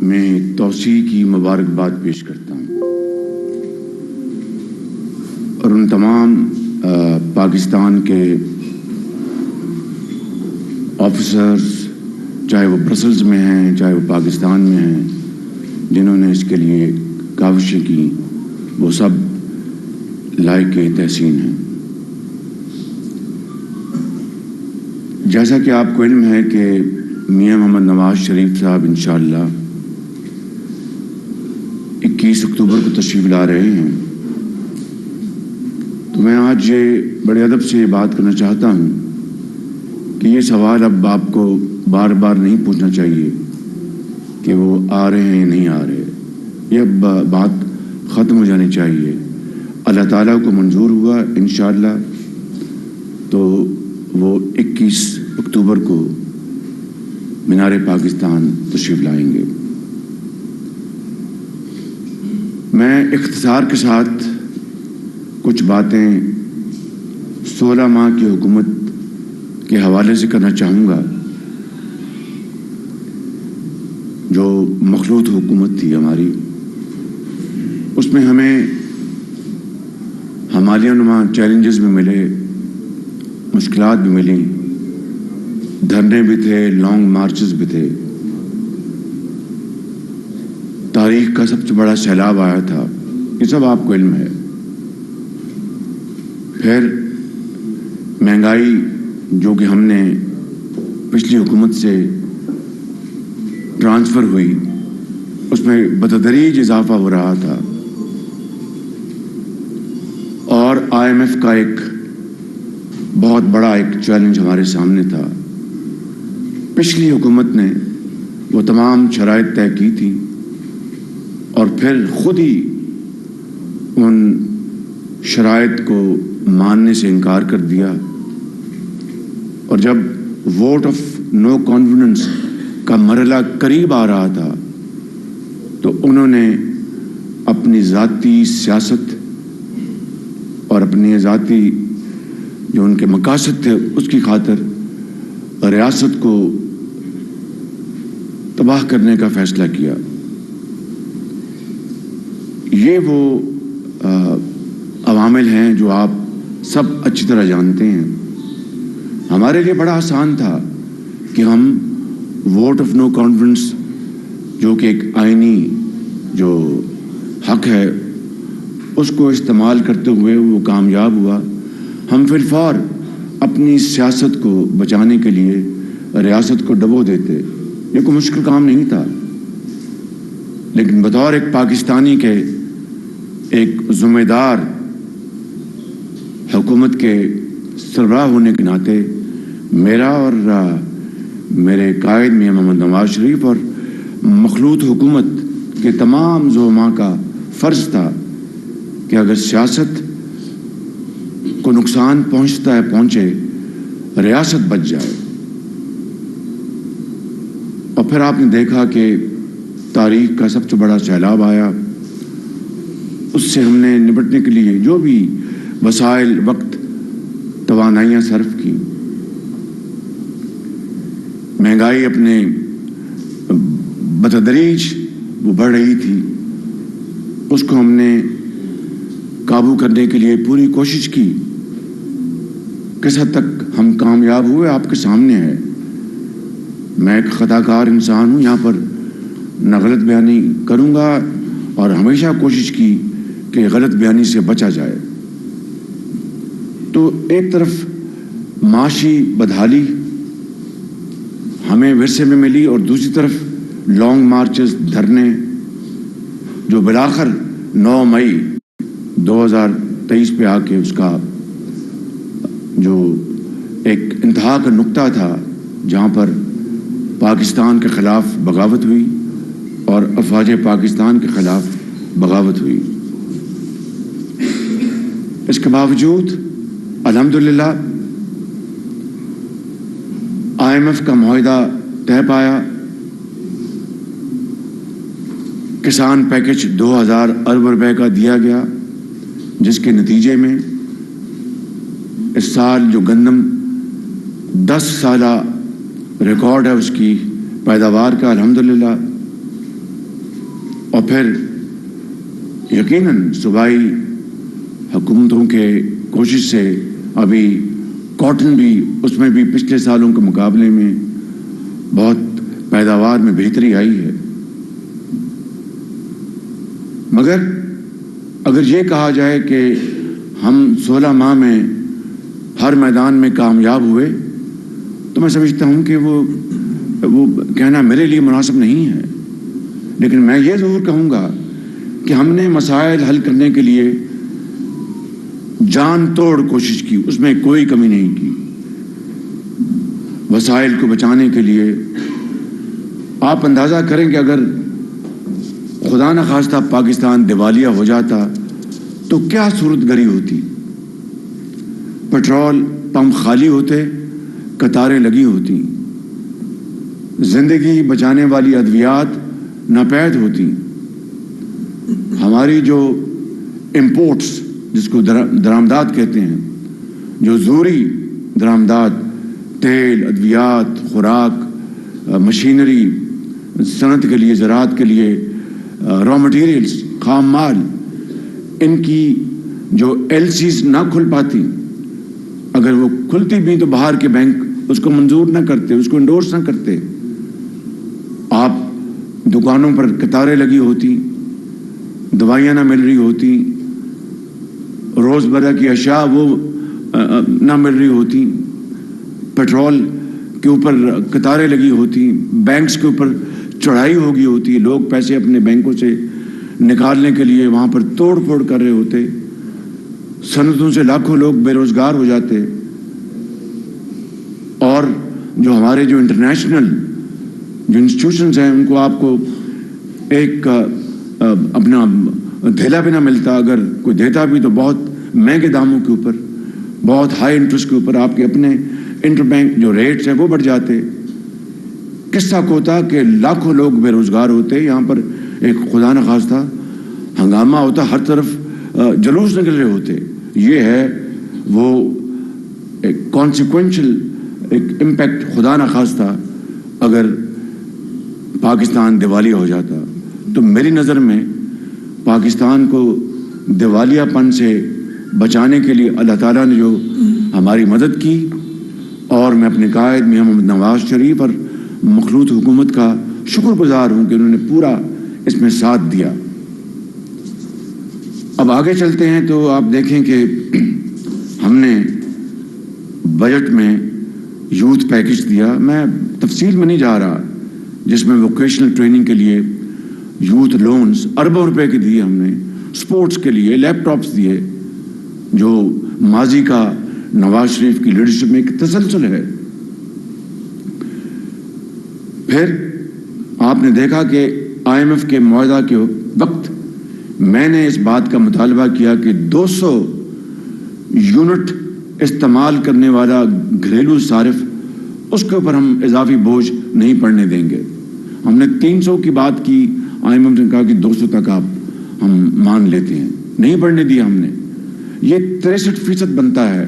میں توسیع کی مبارکباد پیش کرتا ہوں اور ان تمام پاکستان کے آفیسرز، چاہے وہ برسلز میں ہیں چاہے وہ پاکستان میں ہیں، جنہوں نے اس کے لیے کاوشیں کی، وہ سب لائق تحسین ہیں۔ جیسا کہ آپ کو علم ہے کہ میاں محمد نواز شریف صاحب انشاءاللہ 21 اکتوبر کو تشریف لا رہے ہیں، تو میں آج یہ بڑے ادب سے یہ بات کرنا چاہتا ہوں کہ یہ سوال اب آپ کو بار بار نہیں پوچھنا چاہیے کہ وہ آ رہے ہیں یا نہیں آ رہے، یہ اب بات ختم ہو جانی چاہیے۔ اللہ تعالیٰ کو منظور ہوا انشاءاللہ تو وہ 21 اکتوبر کو مینار پاکستان تشریف لائیں گے۔ میں اختصار کے ساتھ کچھ باتیں 16 ماہ کی حکومت کے حوالے سے کرنا چاہوں گا، جو مخلوط حکومت تھی ہماری۔ اس میں ہمیں ہمالیہ نما چیلنجز بھی ملے، مشکلات بھی ملیں، دھرنے بھی تھے، لانگ مارچز بھی تھے، تاریخ کا سب سے بڑا سیلاب آیا تھا، یہ سب آپ کو علم ہے۔ پھر مہنگائی جو کہ ہم نے پچھلی حکومت سے ٹرانسفر ہوئی، اس میں بتدریج اضافہ ہو رہا تھا، اور IMF کا ایک بہت بڑا ایک چیلنج ہمارے سامنے تھا۔ پچھلی حکومت نے وہ تمام شرائط طے کی تھی اور پھر خود ہی ان شرائط کو ماننے سے انکار کر دیا، اور جب ووٹ آف نو کانفیڈنس کا مرحلہ قریب آ رہا تھا تو انہوں نے اپنی ذاتی سیاست اور اپنی ذاتی جو ان کے مقاصد تھے اس کی خاطر ریاست کو تباہ کرنے کا فیصلہ کیا۔ یہ وہ عوامل ہیں جو آپ سب اچھی طرح جانتے ہیں۔ ہمارے لیے بڑا آسان تھا کہ ہم ووٹ آف نو کانفیڈنس، جو کہ ایک آئینی جو حق ہے، اس کو استعمال کرتے ہوئے وہ کامیاب ہوا۔ ہم فی الفور اپنی سیاست کو بچانے کے لیے ریاست کو ڈبو دیتے، یہ کوئی مشکل کام نہیں تھا، لیکن بطور ایک پاکستانی کے ایک ذمہ دار حکومت کے سربراہ ہونے کے ناطے میرا اور میرے قائد میاں محمد نواز شریف اور مخلوط حکومت کے تمام زعماء کا فرض تھا کہ اگر سیاست کو نقصان پہنچتا ہے پہنچے، ریاست بچ جائے۔ اور پھر آپ نے دیکھا کہ تاریخ کا سب سے بڑا سیلاب آیا، اس سے ہم نے نپٹنے کے لیے جو بھی وسائل، وقت، توانائیاں صرف کی۔ مہنگائی اپنے بتدریج وہ بڑھ رہی تھی، اس کو ہم نے قابو کرنے کے لیے پوری کوشش کی۔ کس حد تک ہم کامیاب ہوئے آپ کے سامنے ہے۔ میں ایک خطا کار انسان ہوں، یہاں پر نہ غلط بیانی کروں گا، اور ہمیشہ کوشش کی کہ غلط بیانی سے بچا جائے۔ تو ایک طرف معاشی بدحالی ہمیں ورثے میں ملی، اور دوسری طرف لانگ مارچز، دھرنے، جو بالآخر 9 مئی 2023 پہ آ کے اس کا جو ایک انتہا کا نقطہ تھا، جہاں پر پاکستان کے خلاف بغاوت ہوئی اور افواج پاکستان کے خلاف بغاوت ہوئی۔ اس کے باوجود الحمدللہ IMF کا معاہدہ طے پایا، کسان پیکج 2000 ارب روپے کا دیا گیا، جس کے نتیجے میں اس سال جو گندم 10 سالہ ریکارڈ ہے اس کی پیداوار کا، الحمدللہ اور پھر یقیناً صوبائی حکومتوں کے کوشش سے ابھی کاٹن بھی اس میں بھی پچھلے سالوں کے مقابلے میں بہت پیداوار میں بہتری آئی ہے. مگر اگر یہ کہا جائے کہ ہم 16 ماہ میں ہر میدان میں کامیاب ہوئے تو میں سمجھتا ہوں کہ وہ کہنا میرے لیے مناسب نہیں ہے. لیکن میں یہ ضرور کہوں گا کہ ہم نے مسائل حل کرنے کے لیے جان توڑ کوشش کی، اس میں کوئی کمی نہیں کی. وسائل کو بچانے کے لیے آپ اندازہ کریں کہ اگر خدا نخواستہ پاکستان دیوالیہ ہو جاتا تو کیا صورت گری ہوتی. پیٹرول پمپ خالی ہوتے، قطاریں لگی ہوتی، زندگی بچانے والی ادویات ناپید ہوتی. ہماری جو امپورٹس جس کو درآمدات کہتے ہیں، جو ضروری درآمدات، تیل، ادویات، خوراک، مشینری، صنعت کے لیے، زراعت کے لیے، را مٹیریلز، خام مال، ان کی جو ایل سیز نہ کھل پاتی، اگر وہ کھلتی بھی تو باہر کے بینک اس کو منظور نہ کرتے، اس کو انڈورس نہ کرتے. آپ دکانوں پر قطاریں لگی ہوتی، دوائیاں نہ مل رہی ہوتی، روزمرہ کی اشیاء وہ نہ مل رہی ہوتی، پیٹرول کے اوپر قطاریں لگی ہوتی، بینکس کے اوپر چڑھائی ہو گئی ہوتی، لوگ پیسے اپنے بینکوں سے نکالنے کے لیے وہاں پر توڑ پھوڑ کر رہے ہوتے، صنعتوں سے لاکھوں لوگ بے روزگار ہو جاتے. اور جو ہمارے جو انٹرنیشنل جو انسٹیٹیوشنز ہیں ان کو آپ کو ایک اپنا دھیلا بھی نہ ملتا، اگر کوئی دیتا بھی تو بہت مہنگے داموں کے اوپر، بہت ہائی انٹرسٹ کے اوپر. آپ کے اپنے انٹر بینک جو ریٹس ہیں وہ بڑھ جاتے. قصہ کو ہوتا کہ لاکھوں لوگ بے روزگار ہوتے، یہاں پر ایک خدا نخواستہ ہنگامہ ہوتا، ہر طرف جلوس نکل رہے ہوتے. یہ ہے وہ ایک کانسیکوینشل ایک امپیکٹ خدا نخواستہ اگر پاکستان دیوالیہ ہو جاتا. تو میری نظر میں پاکستان کو دیوالیہ پن سے بچانے کے لیے اللہ تعالیٰ نے جو ہماری مدد کی، اور میں اپنے قائد میاں محمد نواز شریف اور مخلوط حکومت کا شکر گزار ہوں کہ انہوں نے پورا اس میں ساتھ دیا. اب آگے چلتے ہیں تو آپ دیکھیں کہ ہم نے بجٹ میں یوتھ پیکج دیا. میں تفصیل میں نہیں جا رہا، جس میں ووکیشنل ٹریننگ کے لیے یوتھ لونز اربوں روپے کے دیے، ہم نے سپورٹس کے لیے لیپ ٹاپس دیے، جو ماضی کا نواز شریف کی لیڈرشپ میں ایک تسلسل ہے. پھر آپ نے دیکھا کہ IMF کے معاہدہ کے وقت میں نے اس بات کا مطالبہ کیا کہ 200 یونٹ استعمال کرنے والا گھریلو صارف، اس کے اوپر ہم اضافی بوجھ نہیں پڑنے دیں گے. ہم نے 300 کی بات کی، IMF نے کہا کہ 200 تک آپ ہم مان لیتے ہیں، نہیں بڑھنے دیا ہم نے. یہ 63% بنتا ہے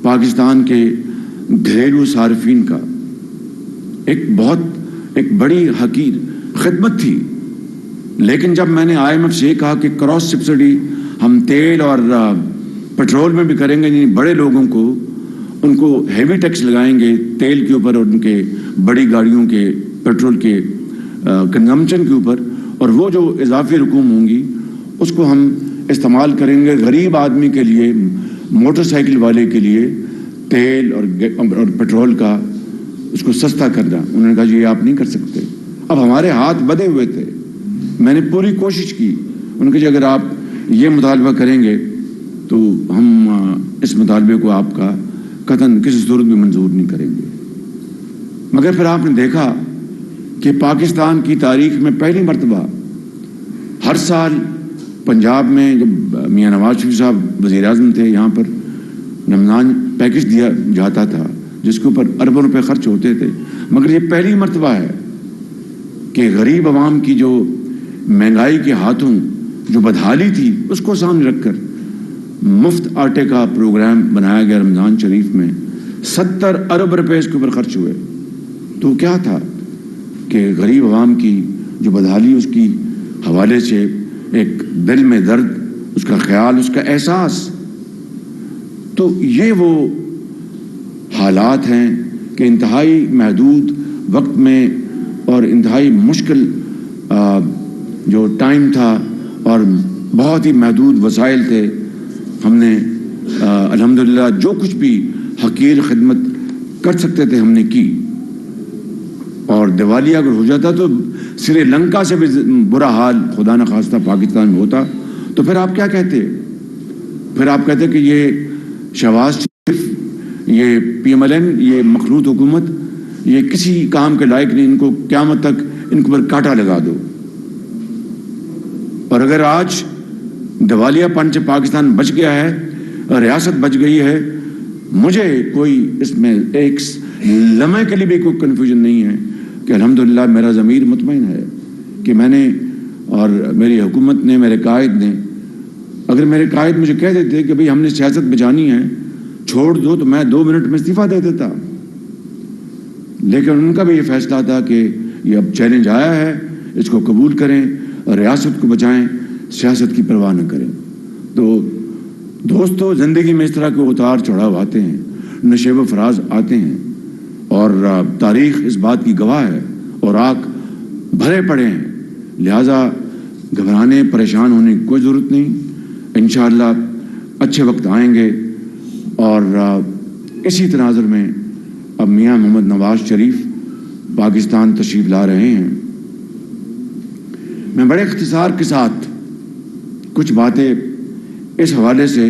پاکستان کے گھریلو صارفین کا. ایک بڑی حقیر خدمت تھی. لیکن جب میں نے IMF سے کہا کہ کراس سبسڈی ہم تیل اور پیٹرول میں بھی کریں گے، یعنی بڑے لوگوں کو ان کو ہیوی ٹیکس لگائیں گے تیل کے اوپر اور ان کے بڑی گاڑیوں کے پیٹرول کے کنزمپشن کے اوپر، اور وہ جو اضافی رقوم ہوں گی اس کو ہم استعمال کریں گے غریب آدمی کے لیے، موٹر سائیکل والے کے لیے تیل اور پیٹرول کا اس کو سستا کرنا. انہوں نے کہا جی یہ آپ نہیں کر سکتے. اب ہمارے ہاتھ بدے ہوئے تھے، میں نے پوری کوشش کی. انہوں نے کہا جی اگر آپ یہ مطالبہ کریں گے تو ہم اس مطالبے کو آپ کا قطعاً کسی صورت میں منظور نہیں کریں گے. مگر پھر آپ نے دیکھا کہ پاکستان کی تاریخ میں پہلی مرتبہ ہر سال پنجاب میں جب میاں نواز شریف صاحب وزیر اعظم تھے، یہاں پر رمضان پیکج دیا جاتا تھا جس کے اوپر اربوں روپے خرچ ہوتے تھے. مگر یہ پہلی مرتبہ ہے کہ غریب عوام کی جو مہنگائی کے ہاتھوں جو بدحالی تھی اس کو سامنے رکھ کر مفت آٹے کا پروگرام بنایا گیا رمضان شریف میں. 70 ارب روپے اس کے اوپر خرچ ہوئے. تو کیا تھا کہ غریب عوام کی جو بدحالی اس کی حوالے سے ایک دل میں درد، اس کا خیال، اس کا احساس. تو یہ وہ حالات ہیں کہ انتہائی محدود وقت میں اور انتہائی مشکل جو ٹائم تھا اور بہت ہی محدود وسائل تھے، ہم نے الحمدللہ جو کچھ بھی حقیر خدمت کر سکتے تھے ہم نے کی. اور دیوالیہ اگر ہو جاتا تو سری لنکا سے بھی برا حال خدا نخواستہ پاکستان میں ہوتا، تو پھر آپ کیا کہتے؟ پھر آپ کہتے کہ یہ شہباز شریف، یہ پی ایم ایل این، یہ مخلوط حکومت، یہ کسی کام کے لائق نہیں، ان کو قیامت تک ان کے اوپر کانٹا لگا دو. اور اگر آج دیوالیہ پن سے پاکستان بچ گیا ہے، ریاست بچ گئی ہے، مجھے کوئی اس میں ایک لمحے کے لیے بھی کوئی کنفیوژن نہیں ہے کہ الحمدللہ میرا ضمیر مطمئن ہے کہ میں نے اور میری حکومت نے، میرے قائد نے، اگر میرے قائد مجھے کہہ دیتے کہ بھئی ہم نے سیاست بچانی ہے، چھوڑ دو، تو میں 2 منٹ میں استعفیٰ دے دیتا. لیکن ان کا بھی یہ فیصلہ تھا کہ یہ اب چیلنج آیا ہے، اس کو قبول کریں اور ریاست کو بچائیں، سیاست کی پرواہ نہ کریں. تو دوستو، زندگی میں اس طرح کے اتار چڑھاؤ آتے ہیں، نشیب و فراز آتے ہیں، اور تاریخ اس بات کی گواہ ہے، اور آنکھ بھرے پڑے ہیں. لہٰذا گھبرانے، پریشان ہونے کی کوئی ضرورت نہیں. انشاءاللہ اچھے وقت آئیں گے. اور اسی تناظر میں اب میاں محمد نواز شریف پاکستان تشریف لا رہے ہیں. میں بڑے اختصار کے ساتھ کچھ باتیں اس حوالے سے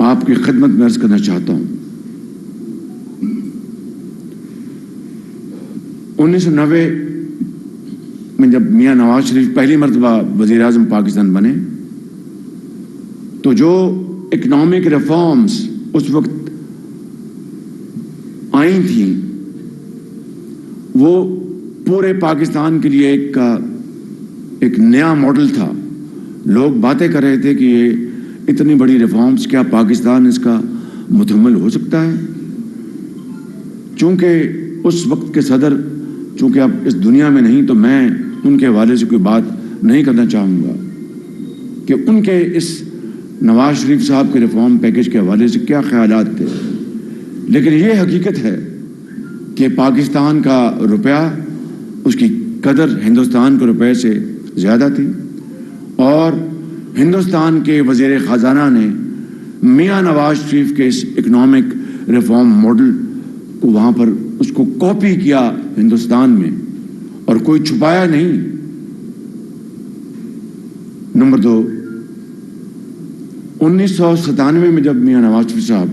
آپ کی خدمت میں عرض کرنا چاہتا ہوں. 1990 میں جب میاں نواز شریف پہلی مرتبہ وزیر اعظم پاکستان بنے تو جو اکنامک ریفارمز اس وقت آئی تھیں وہ پورے پاکستان کے لیے ایک نیا ماڈل تھا. لوگ باتیں کر رہے تھے کہ یہ اتنی بڑی ریفارمز، کیا پاکستان اس کا متحمل ہو سکتا ہے؟ چونکہ اس وقت کے صدر چونکہ اب اس دنیا میں نہیں، تو میں ان کے حوالے سے کوئی بات نہیں کرنا چاہوں گا کہ ان کے اس نواز شریف صاحب کے ریفارم پیکج کے حوالے سے کیا خیالات تھے. لیکن یہ حقیقت ہے کہ پاکستان کا روپیہ، اس کی قدر ہندوستان کے روپے سے زیادہ تھی، اور ہندوستان کے وزیر خزانہ نے میاں نواز شریف کے اس اکنامک ریفارم ماڈل کو وہاں پر اس کو کاپی کیا ہندوستان میں، اور کوئی چھپایا نہیں. نمبر 2، 1997 میں جب میاں نواز شریف صاحب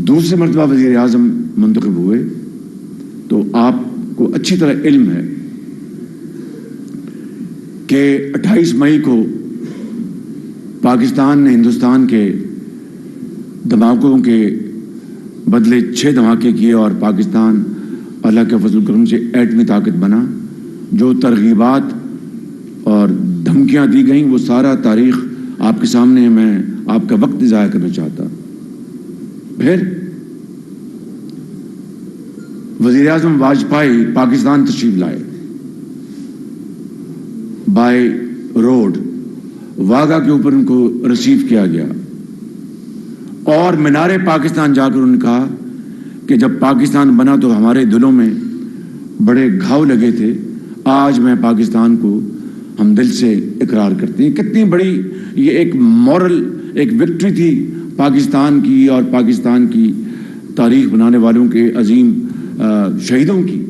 دوسری مرتبہ وزیر اعظم منتخب ہوئے تو آپ کو اچھی طرح علم ہے کہ 28 مئی کو پاکستان نے ہندوستان کے دھماکوں کے بدلے 6 دھماکے کیے، اور پاکستان اللہ کے فضل و کرم سے ایٹمی طاقت بنا. جو ترغیبات اور دھمکیاں دی گئیں وہ سارا تاریخ آپ کے سامنے ہے، میں آپ کا وقت ضائع کرنا چاہتا. پھر وزیر اعظم واجپئی پاکستان تشریف لائے، بائی روڈ واگا کے اوپر ان کو ریسیو کیا گیا، اور مینار پاکستان جا کر انہوں نے کہا کہ جب پاکستان بنا تو ہمارے دلوں میں بڑے گھاؤ لگے تھے، آج میں پاکستان کو ہم دل سے اقرار کرتے ہیں. کتنی بڑی یہ ایک مورل ایک وکٹری تھی پاکستان کی اور پاکستان کی تاریخ بنانے والوں کے عظیم شہیدوں کی،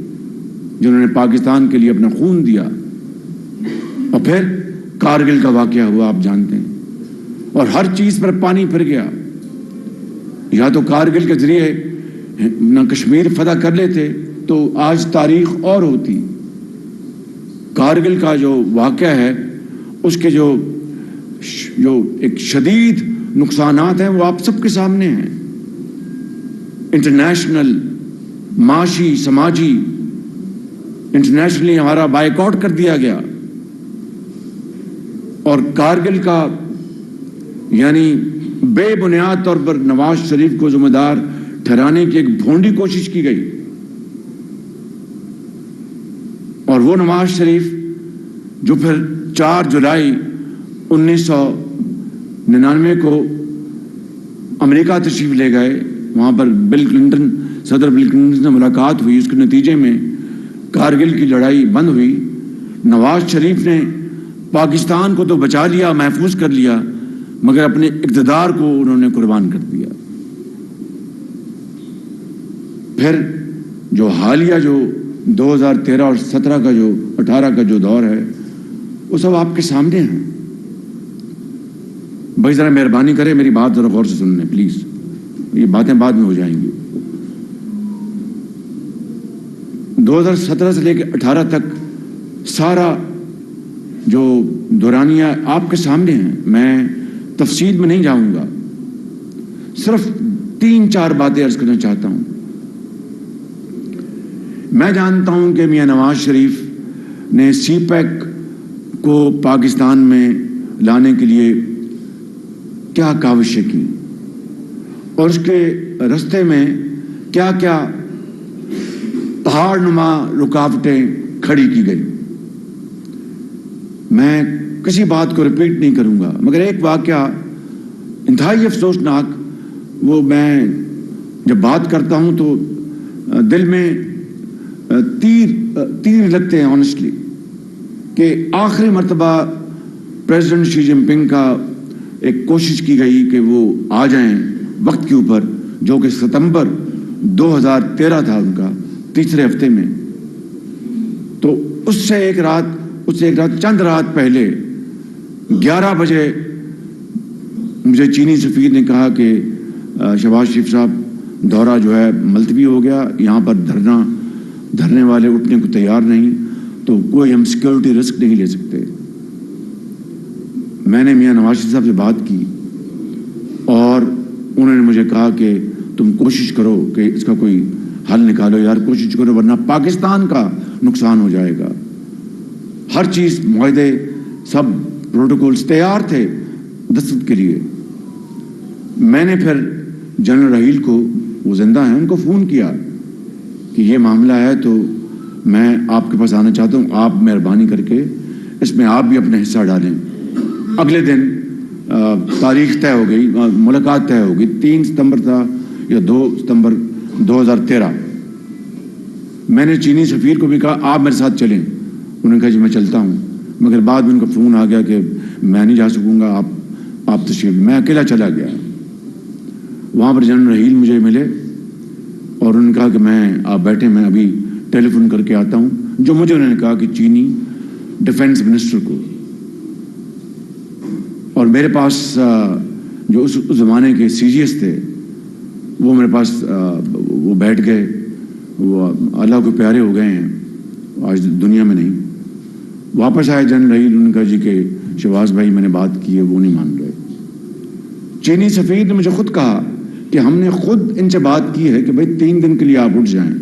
جنہوں نے پاکستان کے لیے اپنا خون دیا. اور پھر کارگل کا واقعہ ہوا، آپ جانتے ہیں، اور ہر چیز پر پانی پھر گیا. یا تو کارگل کے ذریعے نہ کشمیر فتح کر لیتے تو آج تاریخ اور ہوتی. کارگل کا جو واقعہ ہے اس کے جو ایک شدید نقصانات ہیں وہ آپ سب کے سامنے ہیں. انٹرنیشنل معاشی سماجی انٹرنیشنلی ہمارا بائیکاٹ کر دیا گیا، اور کارگل کا یعنی بے بنیاد طور پر نواز شریف کو ذمہ دار ٹھہرانے کی ایک بھونڈی کوشش کی گئی. اور وہ نواز شریف جو پھر 4 جولائی 1999 کو امریکہ تشریف لے گئے، وہاں پر صدر بل کلنٹن سے ملاقات ہوئی، اس کے نتیجے میں کارگل کی لڑائی بند ہوئی۔ نواز شریف نے پاکستان کو تو بچا لیا، محفوظ کر لیا، مگر اپنے اقتدار کو انہوں نے قربان کر دیا۔ پھر جو حالیہ جو 2013 اور 18 کا جو دور ہے، وہ سب آپ کے سامنے ہیں۔ بھائی ذرا مہربانی کریں، میری بات ذرا غور سے سن لیں پلیز، یہ باتیں بعد میں ہو جائیں گی۔ 2017 سے لے کے 18 تک سارا جو دورانیہ آپ کے سامنے ہیں، میں تفصیل میں نہیں جاؤں گا، صرف 3-4 باتیں عرض کرنا چاہتا ہوں۔ میں جانتا ہوں کہ میاں نواز شریف نے سی پیک کو پاکستان میں لانے کے لیے کیا کاوشیں کی اور اس کے رستے میں کیا کیا پہاڑ نما رکاوٹیں کھڑی کی گئی۔ میں کسی بات کو ریپیٹ نہیں کروں گا، مگر ایک واقعہ انتہائی افسوسناک، وہ میں جب بات کرتا ہوں تو دل میں تیر لگتے ہیں آنیسٹلی، کہ آخری مرتبہ پریزیڈنٹ شی جن پنگ کا ایک کوشش کی گئی کہ وہ آ جائیں وقت کے اوپر، جو کہ ستمبر 2013 تھا ان کا، تیسرے ہفتے میں۔ تو اس سے ایک رات چند رات پہلے 11 بجے مجھے چینی سفیر نے کہا کہ شہباز شریف صاحب دورہ جو ہے ملتوی ہو گیا، یہاں پر دھرنے والے اٹھنے کو تیار نہیں، تو کوئی ہم سیکیورٹی رسک نہیں لے سکتے۔ میں نے میاں نواز شریف صاحب سے بات کی اور انہوں نے مجھے کہا کہ تم کوشش کرو کہ اس کا کوئی حل نکالو یار، کوشش کرو ورنہ پاکستان کا نقصان ہو جائے گا۔ ہر چیز، معاہدے، سب پروٹوکولز تیار تھے دستخط کے لیے۔ میں نے پھر جنرل رحیل کو، وہ زندہ ہیں، ان کو فون کیا کہ یہ معاملہ ہے تو میں آپ کے پاس آنا چاہتا ہوں، آپ مہربانی کر کے اس میں آپ بھی اپنا حصہ ڈالیں۔ اگلے دن تاریخ طے ہو گئی، ملاقات طے ہو گئی، 3 ستمبر تھا یا 2 ستمبر 2013۔ میں نے چینی سفیر کو بھی کہا آپ میرے ساتھ چلیں، انہوں نے کہا جی میں چلتا ہوں، مگر بعد میں ان کا فون آ گیا کہ میں نہیں جا سکوں گا، آپ تشریف۔ میں اکیلا چلا گیا۔ وہاں پر جنرل رحیل مجھے ملے اور انہوں نے کہا کہ آپ بیٹھے، میں ابھی ٹیلی فون کر کے آتا ہوں، جو مجھے انہوں نے کہا کہ چینی ڈیفنس منسٹر کو۔ اور میرے پاس جو اس زمانے کے سی جی ایس تھے، وہ میرے پاس وہ بیٹھ گئے، وہ اللہ کو پیارے ہو گئے ہیں، آج دنیا میں نہیں۔ واپس آئے جنرل رحیل، انہوں نے کہا جی کہ شہباز بھائی میں نے بات کی ہے، وہ نہیں مان رہے۔ چینی سفیر نے مجھے خود کہا کہ ہم نے خود ان سے بات کی ہے کہ بھائی 3 دن کے لیے آپ اٹھ جائیں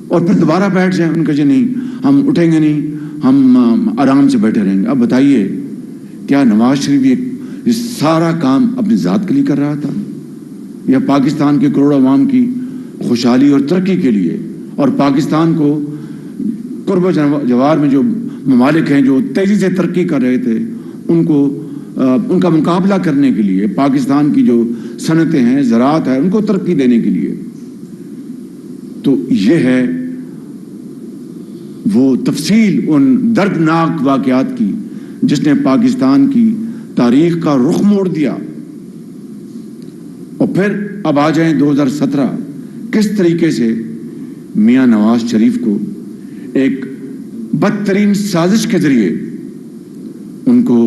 اور پھر دوبارہ بیٹھ جائیں۔ ان کا جی نہیں، ہم اٹھیں گے نہیں، ہم آرام سے بیٹھے رہیں گے۔ اب بتائیے کیا نواز شریف یہ سارا کام اپنی ذات کے لیے کر رہا تھا یا پاکستان کے کروڑوں عوام کی خوشحالی اور ترقی کے لیے، اور پاکستان کو قرب و جوار میں جو ممالک ہیں جو تیزی سے ترقی کر رہے تھے ان کا مقابلہ کرنے کے لیے، پاکستان کی جو صنعتیں ہیں، زراعت ہے، ان کو ترقی دینے کے لیے۔ تو یہ ہے وہ تفصیل ان دردناک واقعات کی جس نے پاکستان کی تاریخ کا رخ موڑ دیا۔ اور پھر اب آ جائیں 2017، کس طریقے سے میاں نواز شریف کو ایک بدترین سازش کے ذریعے ان کو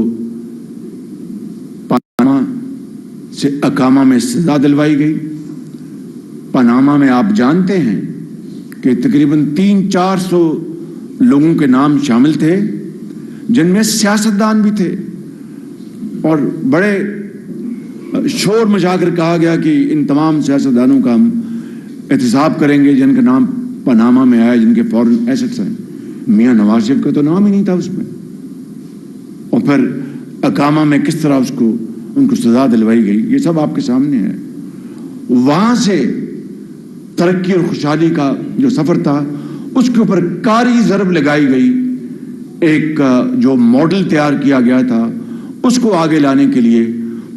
پاناما سے اقامہ میں سزا دلوائی گئی۔ پاناما میں آپ جانتے ہیں کہ تقریباً 300-400 لوگوں کے نام شامل تھے، جن میں سیاستدان بھی تھے، اور بڑے شور مچا کر کہا گیا کہ ان تمام سیاستدانوں کا ہم احتساب کریں گے جن کا نام پاناما میں آیا، جن کے فورن ایسٹس ہیں۔ میاں نواز شریف کا تو نام ہی نہیں تھا اس میں۔ اور پھر اقامہ میں کس طرح ان کو سزا دلوائی گئی، یہ سب آپ کے سامنے ہے۔ وہاں سے ترقی اور خوشحالی کا جو سفر تھا، اس کے اوپر کاری ضرب لگائی گئی. ایک جو ماڈل تیار کیا گیا تھا اس کو آگے لانے کے لیے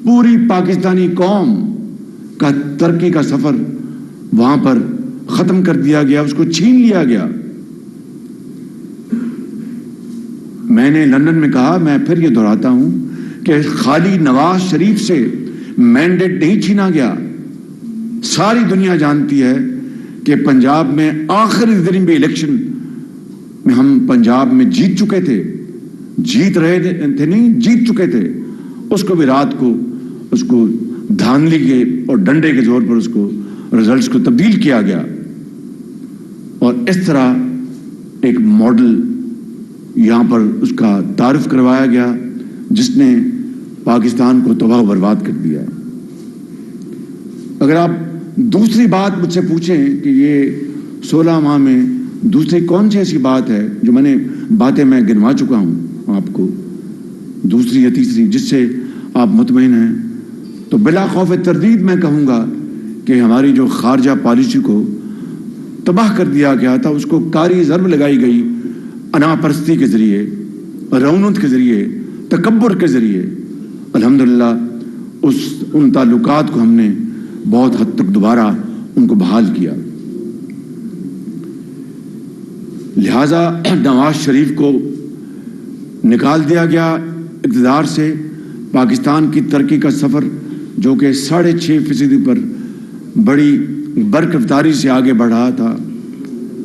پوری پاکستانی قوم کا ترقی کا سفر وہاں پر ختم کر دیا گیا, اس کو چھین لیا گیا. میں نے لندن میں کہا, میں پھر یہ دہراتا ہوں کہ خالی نواز شریف سے مینڈیٹ نہیں چھینا گیا. ساری دنیا جانتی ہے کہ پنجاب میں آخری دن بھی الیکشن میں ہم پنجاب میں جیت چکے تھے, جیت رہے تھے نہیں, جیت چکے تھے. اس کو بھی رات کو اس کو دھاندلی کے اور ڈنڈے کے زور پر اس کو رزلٹس کو تبدیل کیا گیا, اور اس طرح ایک ماڈل یہاں پر اس کا تعارف کروایا گیا جس نے پاکستان کو تباہ و برباد کر دیا. اگر آپ دوسری بات مجھ سے پوچھیں کہ یہ 16 ماہ میں دوسری کون سی ایسی بات ہے جو باتیں میں گنوا چکا ہوں آپ کو, دوسری یا تیسری جس سے آپ مطمئن ہیں, تو بلا خوف تردید میں کہوں گا کہ ہماری جو خارجہ پالیسی کو تباہ کر دیا گیا تھا اس کو کاری ضرب لگائی گئی انا پرستی کے ذریعے, رونت کے ذریعے, تکبر کے ذریعے. الحمدللہ ان تعلقات کو ہم نے بہت حد تک دوبارہ ان کو بحال کیا. لہذا نواز شریف کو نکال دیا گیا اقتدار سے. پاکستان کی ترقی کا سفر جو کہ 6.5% پر بڑی برکفتاری سے آگے بڑھ رہا تھا,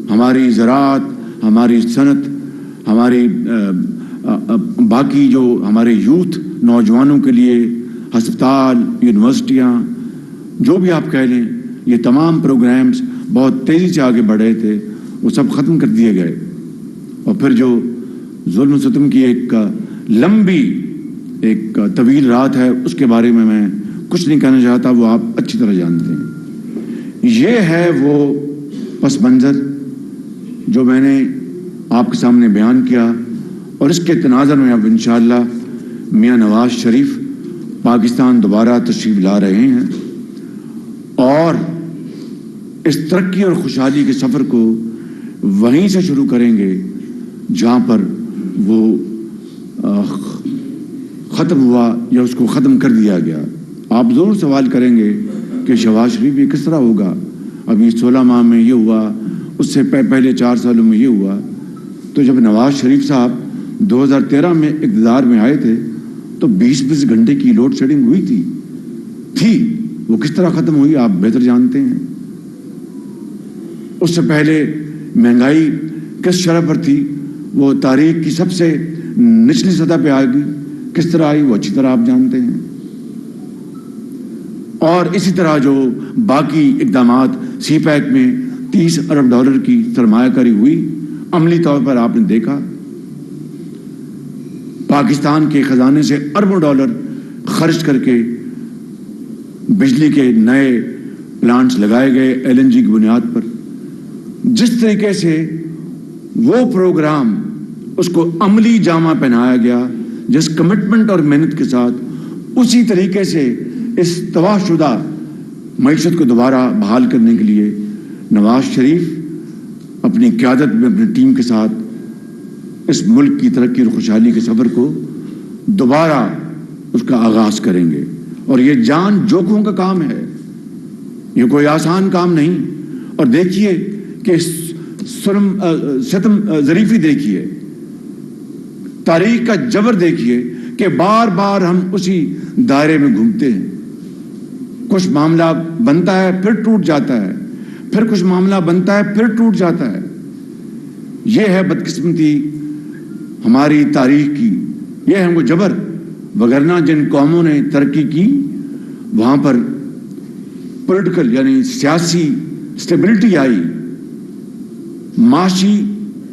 ہماری زراعت, ہماری صنعت, ہماری باقی جو ہمارے یوتھ نوجوانوں کے لیے ہسپتال, یونیورسٹیاں, جو بھی آپ کہہ لیں, یہ تمام پروگرامز بہت تیزی سے آگے بڑھ رہے تھے, وہ سب ختم کر دیے گئے. اور پھر جو ظلم و ستم کی ایک لمبی ایک طویل رات ہے اس کے بارے میں کچھ نہیں کہنا چاہتا, وہ آپ اچھی طرح جانتے ہیں. یہ ہے وہ پس منظر جو میں نے آپ کے سامنے بیان کیا, اور اس کے تناظر میں اب انشاءاللہ میاں نواز شریف پاکستان دوبارہ تشریف لا رہے ہیں اور اس ترقی اور خوشحالی کے سفر کو وہیں سے شروع کریں گے جہاں پر وہ ختم ہوا یا اس کو ختم کر دیا گیا. آپ ضرور سوال کریں گے کہ شہباز شریف یہ کس طرح ہوگا, ابھی 16 ماہ میں یہ ہوا, اس سے پہلے 4 سالوں میں یہ ہوا. تو جب نواز شریف صاحب 2013 میں اقتدار میں آئے تھے تو 20 گھنٹے کی لوڈ شیڈنگ ہوئی تھی. وہ کس طرح ختم ہوئی آپ بہتر جانتے ہیں. اس سے پہلے مہنگائی کس شرح پر تھی, وہ تاریخ کی سب سے نچلی سطح پہ آئے گی, کس طرح آئی وہ اچھی طرح آپ جانتے ہیں. اور اسی طرح جو باقی اقدامات, سی پیک میں $30 ارب کی سرمایہ کاری ہوئی, عملی طور پر آپ نے دیکھا پاکستان کے خزانے سے اربوں ڈالر خرچ کر کے بجلی کے نئے پلانٹس لگائے گئے LNG کی بنیاد پر. جس طریقے سے وہ پروگرام اس کو عملی جامہ پہنایا گیا, جس کمٹمنٹ اور محنت کے ساتھ, اسی طریقے سے اس تباہ شدہ معیشت کو دوبارہ بحال کرنے کے لیے نواز شریف اپنی قیادت میں اپنی ٹیم کے ساتھ اس ملک کی ترقی اور خوشحالی کے سفر کو دوبارہ اس کا آغاز کریں گے. اور یہ جان جوکھوں کا کام ہے, یہ کوئی آسان کام نہیں. اور دیکھیے کہ ستم ظریفی دیکھیے, تاریخ کا جبر دیکھیے کہ بار بار ہم اسی دائرے میں گھومتے ہیں. کچھ معاملہ بنتا ہے پھر ٹوٹ جاتا ہے, پھر کچھ معاملہ بنتا ہے پھر ٹوٹ جاتا ہے. یہ ہے بدقسمتی ہماری تاریخ کی, یہ ہے وہ جبر. وگرنہ جن قوموں نے ترقی کی وہاں پر پولیٹیکل یعنی سیاسی سٹیبلٹی آئی, معاشی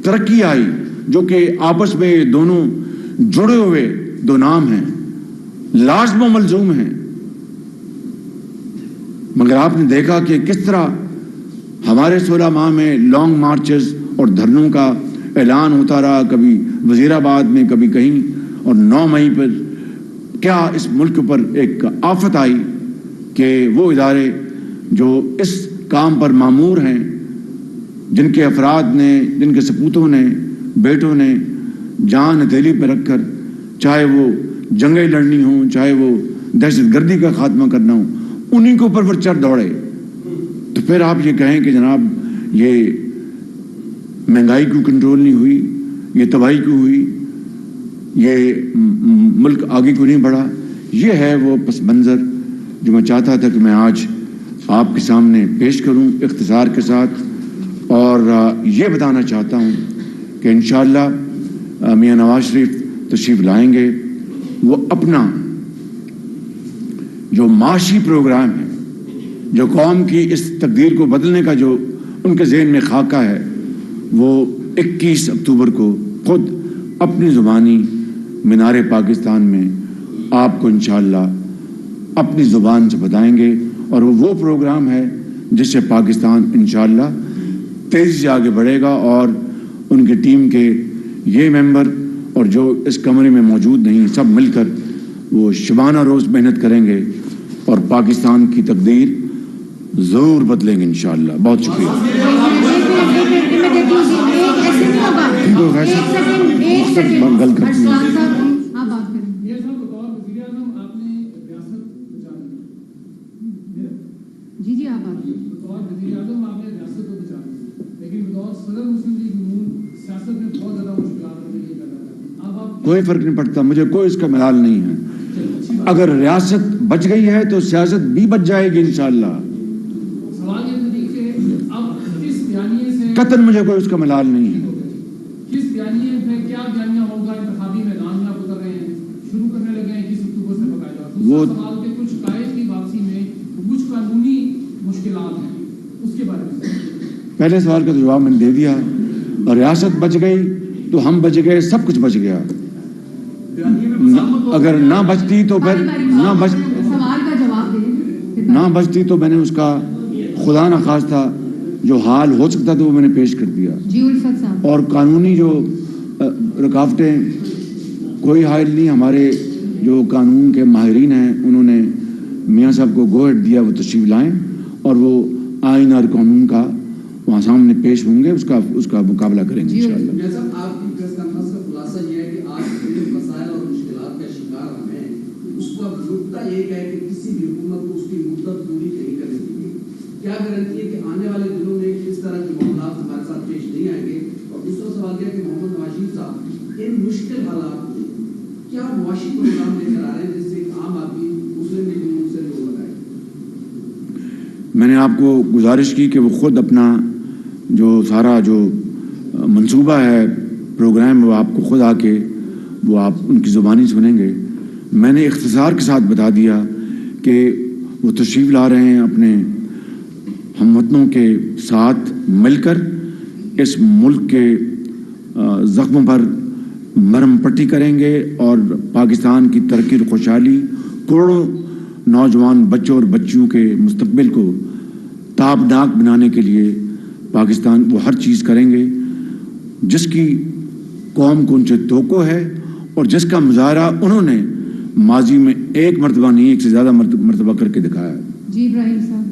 ترقی آئی, جو کہ آپس میں دونوں جڑے ہوئے دو نام ہیں, لازم و ملزوم ہیں. مگر آپ نے دیکھا کہ کس طرح ہمارے 16 ماہ میں لانگ مارچز اور دھرنوں کا اعلان ہوتا رہا, کبھی وزیر آباد میں کبھی کہیں, اور 9 مئی پر کیا اس ملک پر ایک آفت آئی کہ وہ ادارے جو اس کام پر مامور ہیں جن کے افراد نے، جن کے سپوتوں نے، بیٹوں نے جان ہتھیلی پہ رکھ کر، چاہے وہ جنگیں لڑنی ہوں، چاہے وہ دہشت گردی کا خاتمہ کرنا ہو، انہیں کے اوپر چڑھ دوڑے، تو پھر آپ یہ کہیں کہ جناب یہ مہنگائی کیوں کنٹرول نہیں ہوئی، یہ تباہی کیوں ہوئی، یہ ملک آگے کیوں نہیں بڑھا؟ یہ ہے وہ پس منظر جو میں چاہتا تھا کہ میں آج آپ کے سامنے پیش کروں اختصار کے ساتھ، اور یہ بتانا چاہتا ہوں کہ انشاءاللہ میاں نواز شریف تشریف لائیں گے، وہ اپنا جو معاشی پروگرام ہے، جو قوم کی اس تقدیر کو بدلنے کا جو ان کے ذہن میں خاکہ ہے، وہ 21 اکتوبر کو خود اپنی زبانی مینار پاکستان میں آپ کو انشاءاللہ اپنی زبان سے بتائیں گے، اور وہ پروگرام ہے جس سے پاکستان انشاءاللہ تیزی سے آگے بڑھے گا، اور ان کی ٹیم کے یہ ممبر اور جو اس کمرے میں موجود نہیں، سب مل کر وہ شبانہ روز محنت کریں گے اور پاکستان کی تقدیر ضرور بدلیں گے انشاءاللہ۔ بہت شکریہ۔ کوئی فرق نہیں پڑتا، مجھے کوئی اس کا ملال نہیں ہے۔ اگر ریاست بچ گئی ہے تو سیاست بھی بچ جائے گی انشاءاللہ، قطعاً مجھے کوئی اس کا ملال نہیں ہے۔ کس بیانیے میں کیا بیانیہ ہوگا؟ انتخابی میدان میں آپ اتر رہے ہیں، شروع کرنے لگے ہیں 21 اکتوبر سے باقاعدہ۔ دوسرا سوال کہ کچھ قائد کی واپسی میں کچھ قانونی مشکلات ہیں، اس کے بارے میں۔ پہلے سوال کا تو جواب میں نے دے دیا، اور ریاست بچ گئی تو ہم بچ گئے، سب کچھ بچ گیا۔ اگر نہ بچتی تو پھر نہ بچتی تو میں نے اس کا خدا نہ خواستہ جو حال ہو سکتا تھا وہ میں نے پیش کر دیا، اور قانونی جو رکاوٹیں کوئی حائل نہیں۔ ہمارے جو قانون کے ماہرین ہیں انہوں نے میاں صاحب کو گو ہیڈ دیا، وہ تشریف لائیں اور وہ آئین اور قانون کا وہاں سامنے پیش ہوں گے، اس کا مقابلہ کریں گے انشاءاللہ۔ آپ کی پریس کانفرنس کا خلاصہ یہ ہے کہ آج جن مسائل اور مشکلات کا شکار ہم ہیں، اس کا نقطہ یہ ہے کہ کسی بھی حکومت کو اس کی مدت پوری نہیں کرنی چاہیے۔ کیا گارنٹی ہے کہ آنے والے دنوں میں اس طرح کے معاملات ہمارے ساتھ پیش نہیں آئیں گے؟ اور دوسرا سوال یہ ہے کہ محمد نواز شریف صاحب ان مشکل حالات میں کیا معاشی پروگرام لے کر آ رہے ہیں جس سے ایک عام آدمی مسلم لیگ نون سے جوڑ لگائے؟ میں نے آپ کو گزارش کی کہ وہ خود اپنا جو سارا جو منصوبہ ہے، پروگرام، وہ آپ کو خود آ کے وہ آپ ان کی زبانی سنیں گے۔ میں نے اختصار کے ساتھ بتا دیا کہ وہ تشریف لا رہے ہیں، اپنے ہم وطنوں کے ساتھ مل کر اس ملک کے زخموں پر مرہم پٹی کریں گے، اور پاکستان کی ترقی اور خوشحالی، کروڑوں نوجوان بچوں اور بچیوں کے مستقبل کو تابناک بنانے کے لیے پاکستان وہ ہر چیز کریں گے جس کی قوم کو ان سے توقع ہے، اور جس کا مظاہرہ انہوں نے ماضی میں ایک مرتبہ نہیں، ایک سے زیادہ مرتبہ کر کے دکھایا ہے۔ جی ابراہیم صاحب۔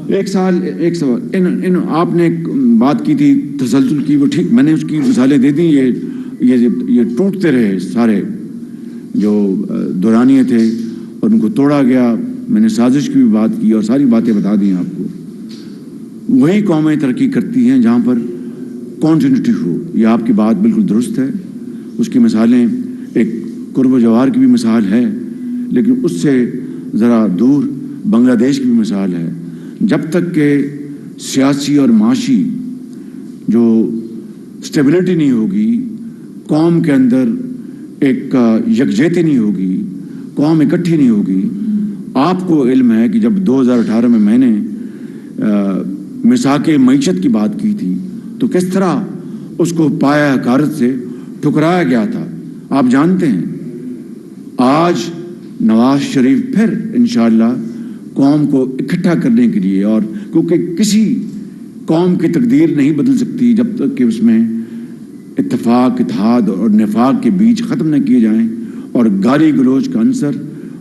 ایک سوال آپ نے ایک بات کی تھی تسلسل کی، وہ ٹھیک، میں نے اس کی مثالیں دے دیں۔ یہ ٹوٹتے رہے سارے جو دورانیے تھے اور ان کو توڑا گیا۔ میں نے سازش کی بھی بات کی اور ساری باتیں بتا دی آپ کو۔ وہی قومیں ترقی کرتی ہیں جہاں پر کانٹینیوٹی ہو۔ یہ آپ کی بات بالکل درست ہے، اس کی مثالیں ایک قرب و جوار کی بھی مثال ہے، لیکن اس سے ذرا دور بنگلہ دیش کی بھی مثال ہے۔ جب تک کہ سیاسی اور معاشی جو سٹیبلٹی نہیں ہوگی، قوم کے اندر ایک یکجہتی نہیں ہوگی، قوم اکٹھی نہیں ہوگی۔ آپ کو علم ہے کہ جب 2018 میں میں نے میثاق معیشت کی بات کی تھی تو کس طرح اس کو پایہ حقارت سے ٹھکرایا گیا تھا، آپ جانتے ہیں۔ آج نواز شریف پھر انشاءاللہ قوم کو اکٹھا کرنے کے لیے، اور کیونکہ کسی قوم کی تقدیر نہیں بدل سکتی جب تک کہ اس میں اتفاق، اتحاد اور نفاق کے بیچ ختم نہ کیے جائیں، اور گالی گلوچ کا عنصر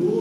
2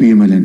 PMLN,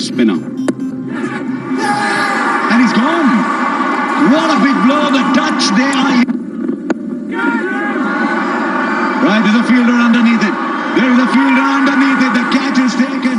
Spinner. And he's gone. What a big blow, the touch there. Right, there's a fielder underneath it. There is a fielder underneath it. The catch is taken.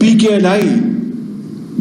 PKLI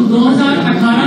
2018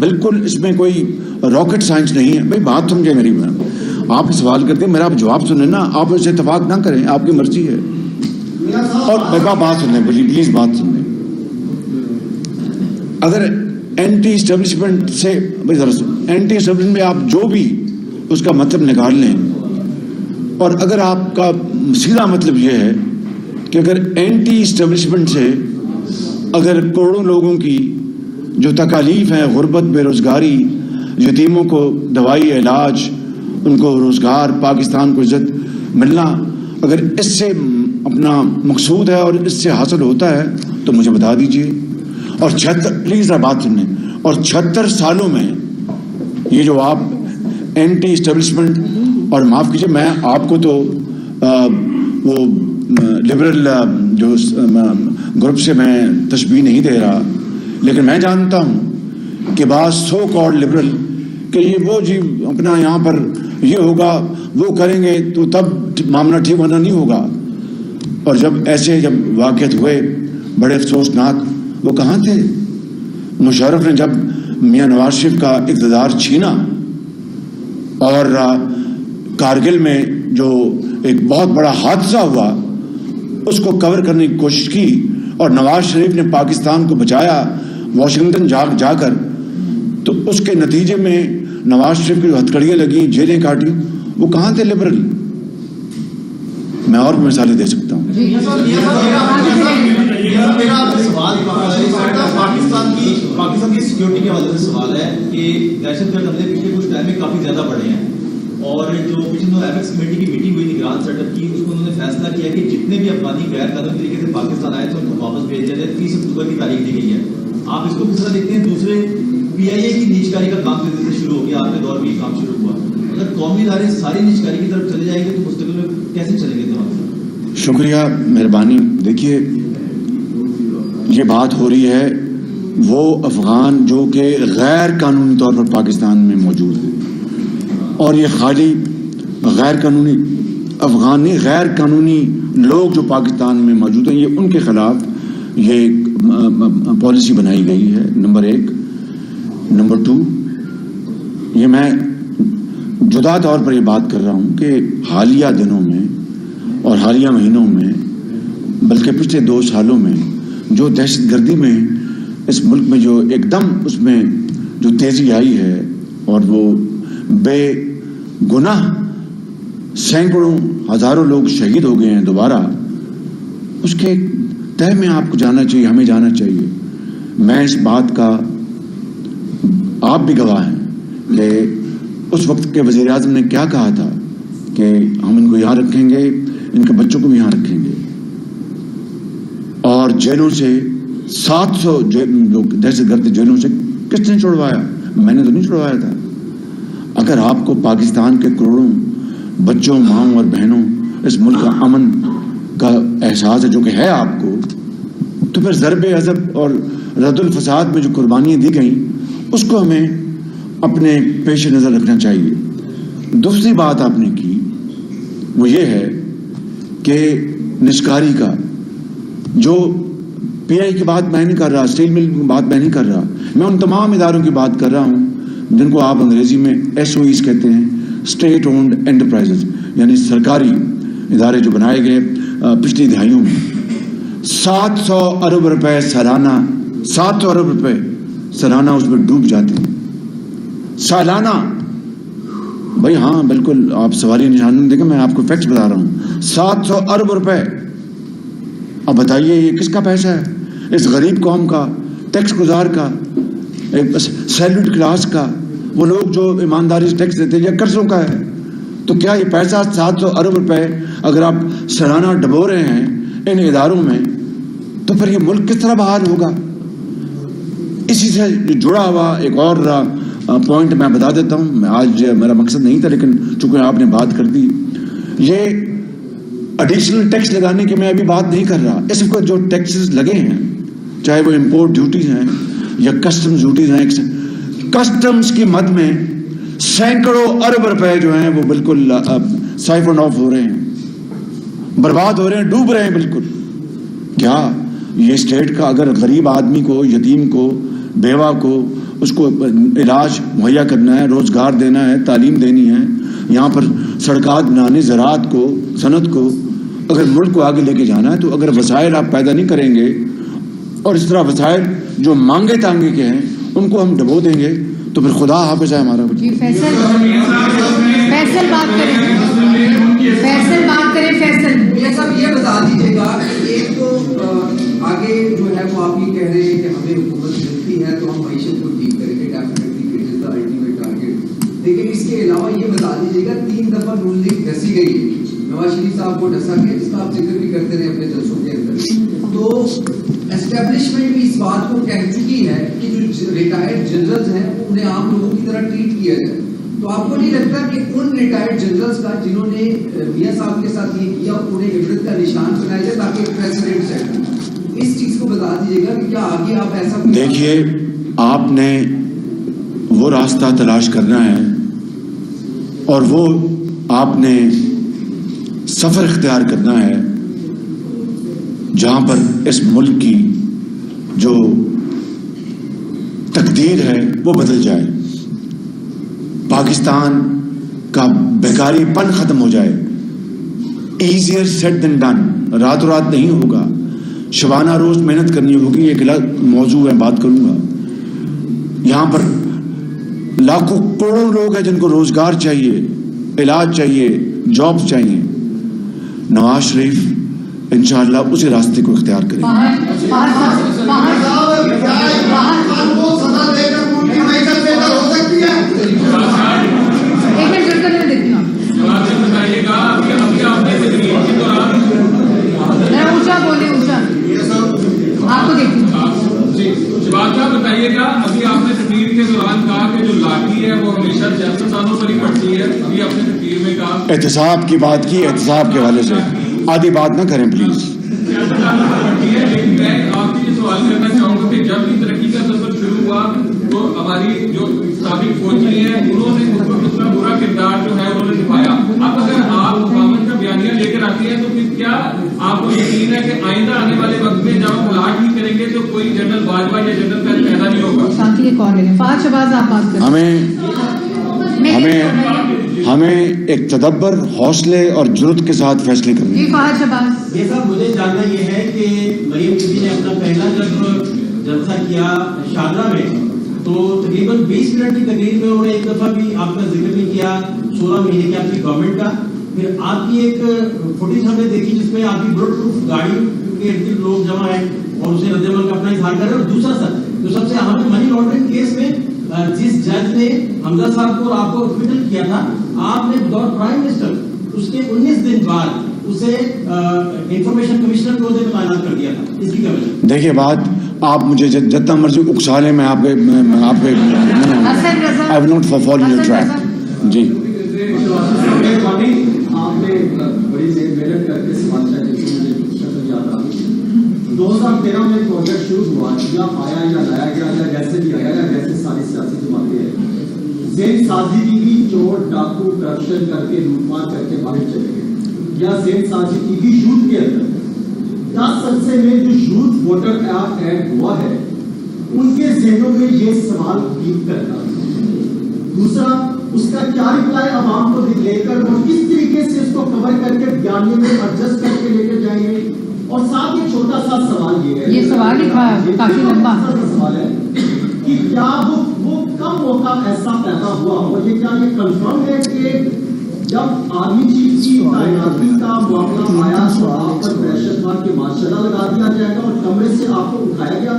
بالکل اس میں کوئی راکٹ سائنس نہیں ہے. بھائی بات سمجھے میری. آپ سوال کرتے ہیں, میرا آپ جواب سنیں نا, آپ اس سے اتفاق نہ کریں, آپ کی مرضی ہے. اور بات سنیں پلیز, بات سنیں. اگر اینٹی اسٹیبلشمنٹ سے اینٹی اسٹیبلشمنٹ میں آپ جو بھی اس کا مطلب نکال لیں, اور اگر آپ کا سیدھا مطلب یہ ہے کہ اگر اینٹی اسٹیبلشمنٹ سے اگر کروڑوں لوگوں کی جو تکالیف ہیں, غربت, بے روزگاری, یتیموں کو دوائی, علاج, ان کو روزگار, پاکستان کو عزت ملنا, اگر اس سے اپنا مقصود ہے اور اس سے حاصل ہوتا ہے تو مجھے بتا دیجئے. اور 76 پلیز بات سنیں, اور 76 سالوں میں یہ جو آپ اینٹی اسٹیبلشمنٹ, اور معاف کیجیے میں آپ کو تو وہ لبرل جو گروپ سے میں تشبیہ نہیں دے رہا, لیکن میں جانتا ہوں کہ بعض سو کالڈ لبرل کہ یہ وہ جی اپنا یہاں پر یہ ہوگا, وہ کریں گے تو تب معاملہ ٹھیک ہونا نہیں ہوگا. اور جب ایسے جب واقعات ہوئے بڑے افسوسناک, وہ کہاں تھے؟ مشرف نے جب میاں نواز شریف کا اقتدار چھینا اور کارگل میں جو ایک بہت بڑا حادثہ ہوا اس کو کور کرنے کی کوشش کی, اور نواز شریف نے پاکستان کو بچایا واشنگٹن جا کر, تو اس کے نتیجے میں نواز شریف کی جو ہتھکڑیاں لگی, جیلیں کاٹی, وہ کہاں تھے لبرل؟ میں اور بھی مثالیں دے سکتا ہوں. پاکستان کی سیکورٹی کے حوالے سے سوال ہے کہ دہشت گرد حملے پچھلے کچھ ٹائم میں کافی زیادہ بڑھے ہیں, اور جو پچھلے دنوں ایپیکس کمیٹی کی میٹنگ ہوئی, نگران سیٹ اپ کی, اس میں انہوں نے فیصلہ کیا کہ جتنے بھی افغانی غیر قانونی طریقے سے پاکستان آئے تھے ان کو واپس بھیج دیا جائے. 30 اکتوبر کی تاریخ دی گئی ہے. آپ اس کو کس طرح دیکھتے ہیں؟ دوسرے PIA کی نیچکاری کا کام سے شروع ہو گیا, آپ کے دور میں یہ کام شروع ہوا. اگر قومی ادارے ساری نیچکاری کی طرف چلے جائیں گے تو مستقبل میں کیسے چلیں گے؟ شکریہ, مہربانی. دیکھیے یہ بات ہو رہی ہے وہ افغان جو کہ غیر قانونی طور پر پاکستان میں موجود ہیں, اور یہ خالی غیر قانونی افغان نہیں, غیر قانونی لوگ جو پاکستان میں موجود ہیں, یہ ان کے خلاف یہ پالیسی بنائی گئی ہے. نمبر 1. نمبر 2, یہ میں جدا طور پر یہ بات کر رہا ہوں کہ حالیہ دنوں میں اور حالیہ مہینوں میں, بلکہ پچھلے 2 سالوں میں جو دہشت گردی میں اس ملک میں جو ایک دم اس میں جو تیزی آئی ہے, اور وہ بے گناہ سینکڑوں ہزاروں لوگ شہید ہو گئے ہیں دوبارہ, اس کے تہ میں آپ کو جانا چاہیے, ہمیں جانا چاہیے. میں اس بات کا, آپ بھی گواہ ہیں کہ اس وقت کے وزیر اعظم نے کیا کہا تھا کہ ہم ان کو یہاں رکھیں گے, ان کے بچوں کو بھی یہاں رکھیں گے. اور جیلوں سے 700 دہشت گرد جیلوں سے کس نے چھڑوایا؟ میں نے تو نہیں چھڑوایا تھا. اگر آپ کو پاکستان کے کروڑوں بچوں, ماؤں اور بہنوں, اس ملک کا امن کا احساس ہے جو کہ ہے آپ کو, تو پھر ضرب عضب اور رد الفساد میں جو قربانیاں دی گئیں اس کو ہمیں اپنے پیش نظر رکھنا چاہیے. دوسری بات آپ نے کی وہ یہ ہے کہ نشکاری کا, جو PI کی بات میں نہیں کر رہا, اسٹیل مل کی بات میں نہیں کر رہا, میں ان تمام اداروں کی بات کر رہا ہوں جن کو آپ انگریزی میں SOEs کہتے ہیں, اسٹیٹ اونڈ انٹرپرائزز, یعنی سرکاری ادارے جو بنائے گئے پچھلی دہائیوں میں. 700 ارب روپے سالانہ, 700 ارب روپے سالانہ اس میں ڈوب جاتے ہیں سالانہ. بھائی ہاں بالکل, آپ سواری نشان دیکھیں, میں آپ کو فیکٹس بتا رہا ہوں. 700 ارب روپے. اب بتائیے یہ کس کا پیسہ ہے؟ اس غریب قوم کا, ٹیکس گزار کا, ایک سیلوٹ کلاس کا, وہ لوگ جو ایمانداری سے ٹیکس دیتے ہیں, یا قرضوں کا ہے. تو کیا یہ پیسہ 700 ارب روپے اگر آپ سالانہ ڈبو رہے ہیں ان اداروں میں, تو پھر یہ ملک کس طرح بحال ہوگا؟ اسی سے جڑا ہوا ایک اور پوائنٹ میں بتا دیتا ہوں. آج میرا مقصد نہیں تھا لیکن چونکہ آپ نے بات کر دی, یہ ایڈیشنل ٹیکس لگانے کی میں ابھی بات نہیں کر رہا. اس وقت جو ٹیکسز لگے ہیں, چاہے وہ امپورٹ ڈیوٹیز ہیں یا کسٹمز ڈیوٹیز ہیں, کسٹمز کی مد میں سینکڑوں ارب روپے جو ہیں وہ بالکل سائفن آف ہو رہے ہیں, برباد ہو رہے ہیں, ڈوب رہے ہیں بالکل. کیا یہ اسٹیٹ کا اگر غریب آدمی کو, یتیم کو, بیوہ کو اس کو علاج مہیا کرنا ہے, روزگار دینا ہے, تعلیم دینی ہے, یہاں پر سڑکات بنانے, زراعت کو, صنعت کو, اگر ملک کو آگے لے کے جانا ہے تو اگر وسائل آپ پیدا نہیں کریں گے اور اس طرح وسائل جو مانگے تانگے کے ہیں ان کو ہم ڈبو دیں گے تو پھر خدا حافظ ہے ہمارا. فیصل بات کریں فیصل. یہ سب یہ بتا دیجیے گا کہ ایک تو آگے جو ہے وہ آپ یہ کہہ رہے ہیں کہ ہمیں حکومت ملتی ہے تو ہم معیشت کو ٹھیک کریں گے, definitely it is the ultimate target. لیکن اس کے علاوہ یہ بتا دیجیے گا 3 دفعہ نون لیگ ڈسی گئی ہے, نواز شریف صاحب کو ڈسا گیا جس کا آپ ذکر بھی کرتے رہے اپنے جلسوں کے اندر. تو اسٹیبلشمنٹ بھی اس بات کو کہہ چکی ہے کہ جو ریٹائرڈ جنرلز ہیں انہیں عام لوگوں کی طرح ٹریٹ کیا جائے. تو آپ کو نہیں لگتا کہ ان ریٹائرڈ جنرلز کا جنہوں نے میاں صاحب کے ساتھ یہ کیا انہیں عبرت کا نشان بنایا جائے تاکہ پریسیڈنٹ سیٹ ہو؟ اس چیز کو بتا دیجیے گا کہ کیا آگے آپ ایسا دیکھیے, آپ نے وہ راستہ تلاش کرنا ہے اور وہ آپ نے سفر اختیار کرنا ہے جہاں پر اس ملک کی جو تقدیر ہے وہ بدل جائے, پاکستان کا بیکاری پن ختم ہو جائے. ایزیئر سیٹ دین ڈن, راتوں رات نہیں ہوگا, شبانہ روز محنت کرنی ہوگی. ایک الگ موضوع ہے, بات کروں گا. یہاں پر لاکھوں کروڑوں لوگ ہیں جن کو روزگار چاہیے, علاج چاہیے, جابز چاہیے. نواز شریف انشاءاللہ اسی راستے کو اختیار کریں. بتائیے گا, ابھی آپ نے تقریر کے دوران کہا کہ جو لاٹھی ہے وہ ہمیشہ سیاستدانوں پر ہی پڑتی ہے, ابھی آپ نے تقریر میں کہا احتساب کی بات کی, احتساب کے حوالے سے آدھی بات نہ کریں پلیز. لیکن میں آپ سے یہ سوال کرنا چاہوں گا کہ جب بھی ترقی کا سفر شروع ہوا تو ہماری جو سابق فوجی ہیں انہوں نے اس پر اتنا برا کردار جو ہے انہوں نے نبھایا. اب اگر آپ حکومت کا بیانیہ لے کر آتی ہیں تو پھر کیا آپ کو یقین ہے کہ آئندہ آنے والے وقت میں جب آپ پلاٹ نہیں کریں گے تو کوئی جنرل باجوہ یا جنرل پہل پیدا نہیں ہوگا؟ شانتی کے کال لیں. فہد شہباز آپ بات کریں. ہمیں ایک تدبر, حوصلے اور جرت کے ساتھ فیصلے کرنے ہیں. فہد شہباز. یہ صاحب مجھے جاننا یہ ہے کہ مریم بی بی نے اپنا پہلا جب جلسہ کیا شاہدرہ میں تو تقریباً 20 منٹ کی تقریر میں انہوں نے ایک دفعہ بھی آپ کا ذکر نہیں کیا 16 مہینے کی آپ کی گورنمنٹ کا. پھر آپ کی ایک فوٹیج ہم نے دیکھی جس میں آپ کی بلٹ پروف گاڑی کے ارد لوگ جمع ہیں اور اسے رد عمل کا اپنا اظہار کر رہے ہیں. اور دوسرا سر جو سب سے اہم ہے, منی لانڈرنگ کیس میں جس جج نے حمزہ صاحب کو اور آپ کو ایکویٹل کیا تھا, آپ نے بطور پرائم منسٹر اس کے 19 دن بعد اسے انفارمیشن کمشنر کے عہدے پہ تعینات کر دیا تھا. اس کی کیا وجہ؟ دیکھیے بات, آپ مجھے جتنا مرضی اکسا لیں, میں آپ کے I will not fall in your trap. جی آپ نے بڑی محنت کر کے سوال کیا جیسے یاد آ 2013 میں پروجیکٹ شروع ہوا, یا آیا یا لایا گیا یا ویسے بھی آیا یا ویسے ساری سیاسی جماعتیں ہیں, ذہن سازی کی بھی چور ڈاکو کرپشن کر کے لوٹ مار کر کے باہر چلے گئے, یا ذہن سازی کی بھی یوتھ کے اندر 10 عرصے میں جو یوتھ ووٹر ایڈ ہوا ہے ان کے ذہنوں میں یہ سوال ٹھیک کرنا. دوسرا اس کا کیا رپلائی عوام کو لے کر اور کس طریقے سے اس کو کور کر کے بیانیے میں ایڈجسٹ کر کے لے کے جائیں گے. اور ساتھ ایک چھوٹا سا سوال یہ ہے, یہ سوال ہی تھا کافی لمبا سوال ہے کہ کیا وہ کم موقع ایسا پیدا ہوا اور یہ کیا یہ کنفرم ہے کہ جب آرمی چیف کی تعیناتی کا معاملہ آیا تو آپ پر دہشت گرد کے ماشاءاللہ لگا دیا جائے گا اور کمرے سے آپ کو اٹھایا گیا؟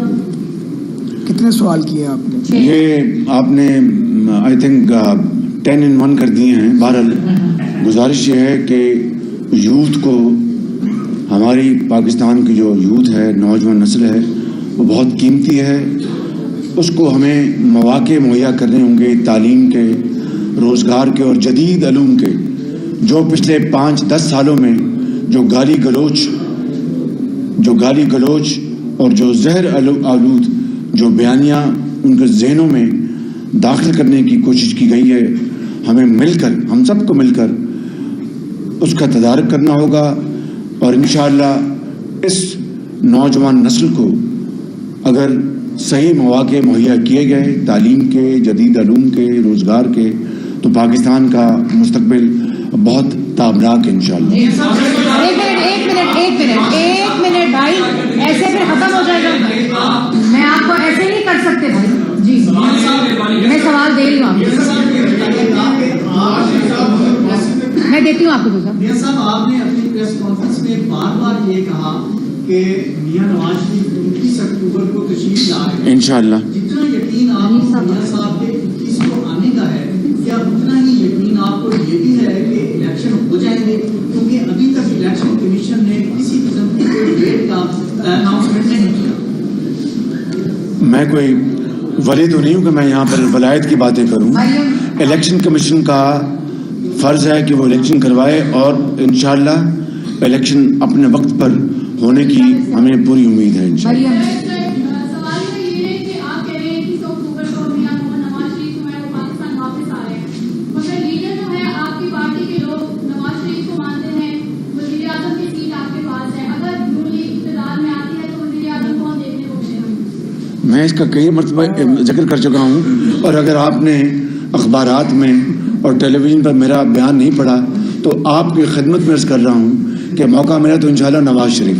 کتنے سوال کیے آپ نے؟ یہ آپ نے آئی تھنک 10 in 1 کر دیے ہیں. بہرحال گزارش یہ ہے کہ یوتھ کو, ہماری پاکستان کی جو یوتھ ہے, نوجوان نسل ہے, وہ بہت قیمتی ہے. اس کو ہمیں مواقع مہیا کرنے ہوں گے, تعلیم کے, روزگار کے اور جدید علوم کے. جو پچھلے 5-10 سالوں میں جو گالی گلوچ اور جو زہر آلود جو بیانیہ ان کے ذہنوں میں داخل کرنے کی کوشش کی گئی ہے, ہمیں مل کر, ہم سب کو مل کر اس کا تدارک کرنا ہوگا. اور انشاءاللہ اس نوجوان نسل کو اگر صحیح مواقع مہیا کیے گئے تعلیم کے, جدید علوم کے, روزگار کے, تو پاکستان کا مستقبل بہت تابناک ہے انشاءاللہ. ایک منٹ بھائی, ایسے پھر ختم ہو جائے گا. میں آپ کو ایسے نہیں کر سکتے بھائی. جی میں سوال دے رہی ہوں آپ کو, میں دیتی ہوں آپ کو. میاں صاحب, آپ نے اپنی پریس کانفرنس میں بار بار یہ کہا کہ میاں نواز شریف 29 اکتوبر کو تشریف لا رہے ہیں انشاءاللہ. جتنا یقین آپ کو میاں صاحب کے 29 کو آنے کا ہے, کیا اتنا ہی یقین آپ کو یہ بھی ہے کہ الیکشن ہو جائیں گے؟ کیونکہ ابھی تک الیکشن کمیشن نے کسی قسم کی کوئی ڈیٹ کا اناؤنسمنٹ نہیں کیا. میں کوئی ولی تو نہیں ہوں کہ میں یہاں پر ولایت کی باتیں کروں. الیکشن کمیشن کا فرض ہے کہ وہ الیکشن کروائے, اور انشاءاللہ الیکشن اپنے وقت پر ہونے کی ہمیں پوری امید ہے انشاءاللہ. میں اس کا کئی مرتبہ ذکر کر چکا ہوں, اور اگر آپ نے اخبارات میں اور ٹیلی ویژن پر میرا بیان نہیں پڑھا تو آپ کی خدمت میں عرض کر رہا ہوں کہ موقع ملا تو انشاءاللہ نواز شریف.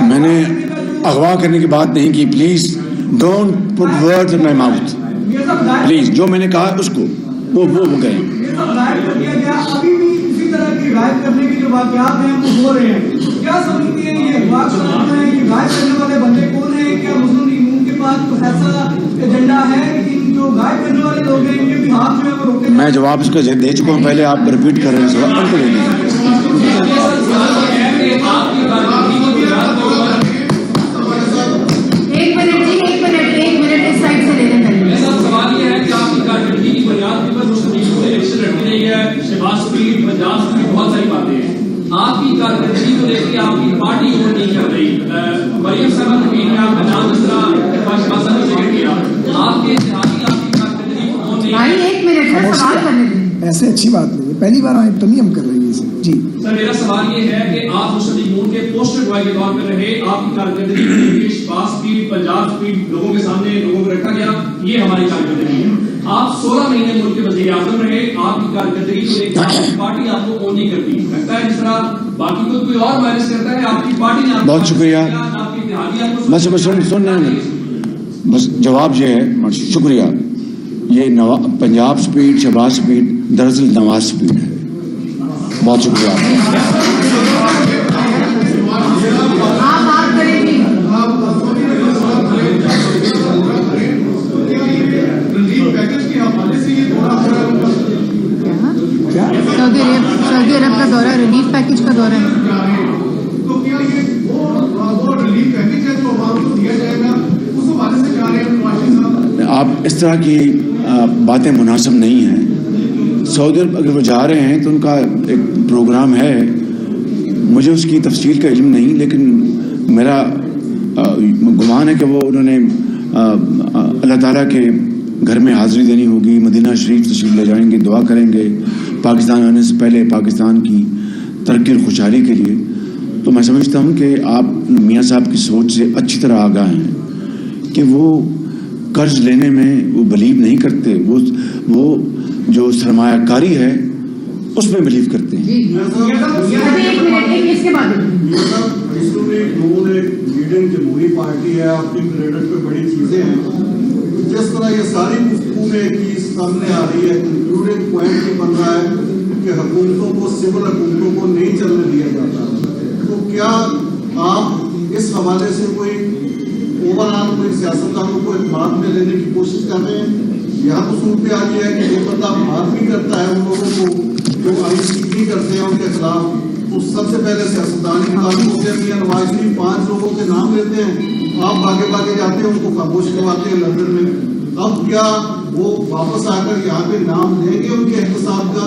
میں نے اغوا کرنے کی بات نہیں کی. Please don't put words in my mouth. Please جو میں نے کہا اس کو وہ کہیں. ابھی بھی اسی طرح کی غائب کرنے کے جو واقعات ہیں وہ ہو رہے ہیں. کیا سمجھتی ہیں یہ غائب کرنے والے بندے کون ہیں؟ کیا مسلم لیگ نون کے پاس کوئی ایسا ایجنڈا ہے کہ ان جو غائب کرنے والے لوگ ہیں ان کے بھی ہاتھ جو ہے وہ روکے؟ میں جواب اس کا دے چکا ہوں, پہلے آپ رپیٹ کر رہے ہیں سوال ان کو لے لیجیے. بہت ساری باتیں ہیں. آپ کی کارکردگی کو دیکھ کے آپ کی پارٹی کو نہیں کر رہی. مریم صاحب نے آپ کا نام اس طرح ذکر کیا. آپ کے اتحادی آپ کی کارکردگی کو کون نہیں. ایسے اچھی بات نہیں ہے, پہلی بار آپ تو نہیں ہم کر رہے ہیں. جی سر, میرا سوال یہ ہے کہ آپ مسلم لیگ نون کے پوسٹر بوائے کے طور پر رہے. آپ کی کارکردگی کو شہباز اسپیڈ, پنجاب اسپیڈ لوگوں کے سامنے لوگوں کو رکھا گیا. یہ ہماری کارکردگی ہے. آپ 16 مہینے ملک کے وزیر اعظم رہے. آپ کی کارکردگی کو دیکھ کر پارٹی آپ کو اون نہیں کرتی. لگتا ہے جس طرح باقی کو کوئی اور وائرس کرتا ہے, آپ کی پارٹی نے. بہت شکریہ. بس سن رہے ہیں, بس جواب یہ ہے. شکریہ. یہ پنجاب اسپیڈ, شہباز اسپیڈ دراصل نواز اسپیڈ ہے. بہت شکریہ سعودی عرب کا دورہ, ریلیف پیکج کا دورہ ہے. آپ اس طرح کی باتیں مناسب نہیں ہیں. سعودی عرب اگر وہ جا رہے ہیں تو ان کا ایک پروگرام ہے, مجھے اس کی تفصیل کا علم نہیں, لیکن میرا گمان ہے کہ وہ انہوں نے اللہ تعالیٰ کے گھر میں حاضری دینی ہوگی, مدینہ شریف تشریف لے جائیں گے, دعا کریں گے پاکستان آنے سے پہلے پاکستان کی ترقی اور خوشحالی کے لیے. تو میں سمجھتا ہوں کہ آپ میاں صاحب کی سوچ سے اچھی طرح آگاہ ہیں کہ وہ قرض لینے میں وہ بلیو نہیں کرتے. وہ جو سرمایہ کاری ہے اس میں بلیو کرتے ہیں. جمہوری پارٹی ہے, آپ کی کریڈٹ پہ بڑی چیزیں ہیں. جس طرح یہ ساری گفتگو میں کی سامنے آ رہی ہے, کنکلوڈنگ پوائنٹ یہ بن رہا ہے کہ حکومتوں کو, سول حکومتوں کو نہیں چلنے دیا جاتا. تو کیا آپ اس حوالے سے کوئی اوور آل کوئی سیاستدانوں کو اعتماد میں لینے کی کوشش کر رہے ہیں؟ یہاں تو صورت حال یہ ہے کہ جو بندہ بات بھی کرتا ہے ان لوگوں کو جو آئی سی پی کرتے ہیں ان کے خلاف, تو سب سے پہلے سیاستدان کی بات ہوتے ہیں. نواز شریف 5 لوگوں کے نام لیتے ہیں, آپ بھاگے جاتے ہیں, ان کو خاموش کرواتے ہیں لندن میں. اب کیا وہ واپس آ کر یہاں پہ نام لیں گے ان کے احتساب کا؟